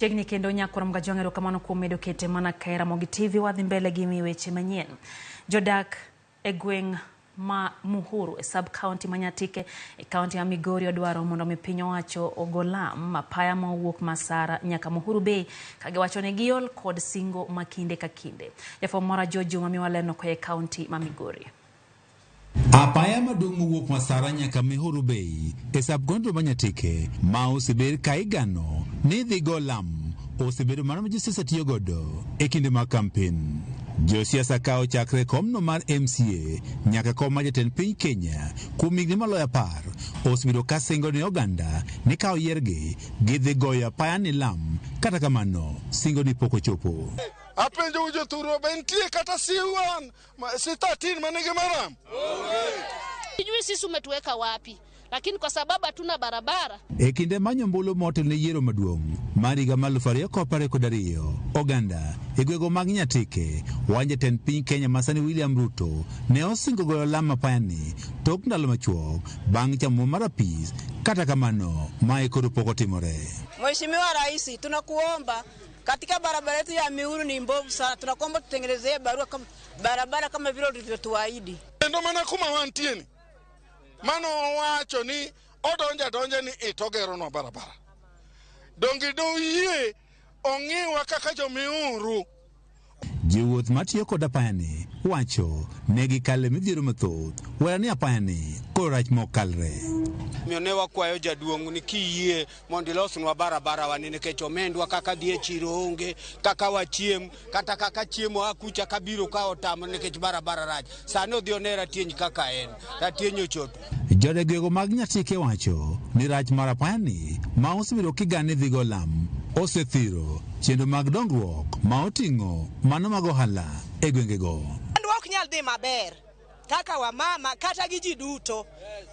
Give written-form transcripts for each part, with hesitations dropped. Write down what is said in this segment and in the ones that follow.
Chiegni kendo nyakoro mga jong'ero kamano kuom medo kete mana ka Ramogi TV wadhi mbele gi weche manyien. Jodak e gweng' ma Muhuru e sub-county Manyatike e county ya Migori odwaro mondo mi piny owacho ogolam mapaya ma owuok Masara nyaka Muhuru Bay kagiwacho ne giol kod singo makinde ka kinde. Jafwambo mara Juma miwaleno ko e county ma Migori. Apaya maduong' mowuok Masara nyaka Muhuru Bay e sub-county Manyatike ma osebed ka igano ni dhi go lam osebedo mana ma josiasa tiyo godo e kinde mag kampen. Josiasa kao chakre komno mar MCA nyaka kom ma jatend piny Kenya kuom higni maloyo 10 osebedo ka singo ne oganda ni ka oyiergi gidhi goyo apaya ni lam, kata kamano singo ni pok ochopo. Apenjo ujo thuro bentie kata C1 C13 manige maram. Sijui sisi umetuweka wapi, lakini kwa sababu hatuna barabara. E kinde manyombulu motel ne yiero maduong' mar higa mar 2012 oganda e gwego mag Nyatike wanja jatend piny Kenya masani William Ruto ne osingo goyo lam apayani tok ndalo machuok bang' chamo mar apis, kata kamano mae koro pok otimore. Mheshimiwa Rais, tunakuomba katika barabara yetu ya Muhuru ni mbovu sana, tunakuomba tutengenezee barabara kama vile ulivyotuahidi. Ndio maana kuma wantieni mano wacho ni odonja ni itogero no barabara dongi do yie ong'iwa kaka jo Muhuru. Jiwuoth matiyo kod apayani wacho negi kale midhiero mathoth wera ni apayani koro rach mokalre. Ne wakwayo jaduong' ni kiyie mondo ilosnwa barabara wani nikech omendwa kaka dhi e chiro onge, kaka wachiem, kata kaka chiemo akucha kabiro ka otamo nikech barabara rach. Sani odhi onera tieny kaka en, ratieny ochopo. Jodegego mag Nyatike wacho ni rach mar apayani ma osebedo kigane dhi go lam osethiro chenro mag dongruok ma oting'o mano mag ohala e gwengego. Ok nyal dhi maber kaka wa mama kata gi ji duto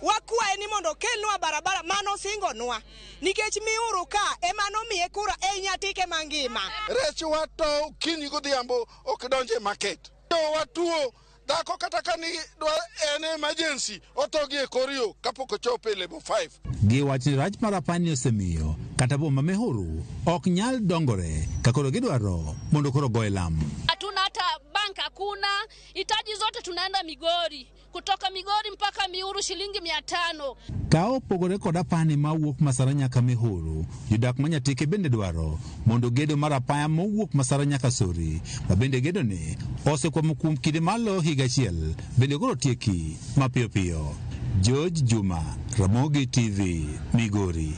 wakwaye ni mondo kelnwa barabara mano singonwa nikech Muhuru ka emano miye kura e Nyatike mangima. Rech wato kini godhiambo ok donje market. Watuo dhako kata kani en emergency otogi e korio kapok ochopo e level 5. Gi wach ni rach mar apayani osemiyo kata boma Muhuru ok nyal dongore kakoro gidwaro mondo koro goe lam. Hatuna hata bank, hakuna, hitaji zote tunaenda Migori, kutoka Migori mpaka Muhuru shilingi 500. Ka opogore kod apayani ma wuok Masara nyaka Muhuru, jodak ma Nyatike bende dwaro mondo gedo mar apaya mowuok Masara nyaka Sori, ma bende gedo ni osekwamo kuom kinde malo higa achiel, bende koro tieki mapiyo piyo. Juma, Ramogi TV, Migori.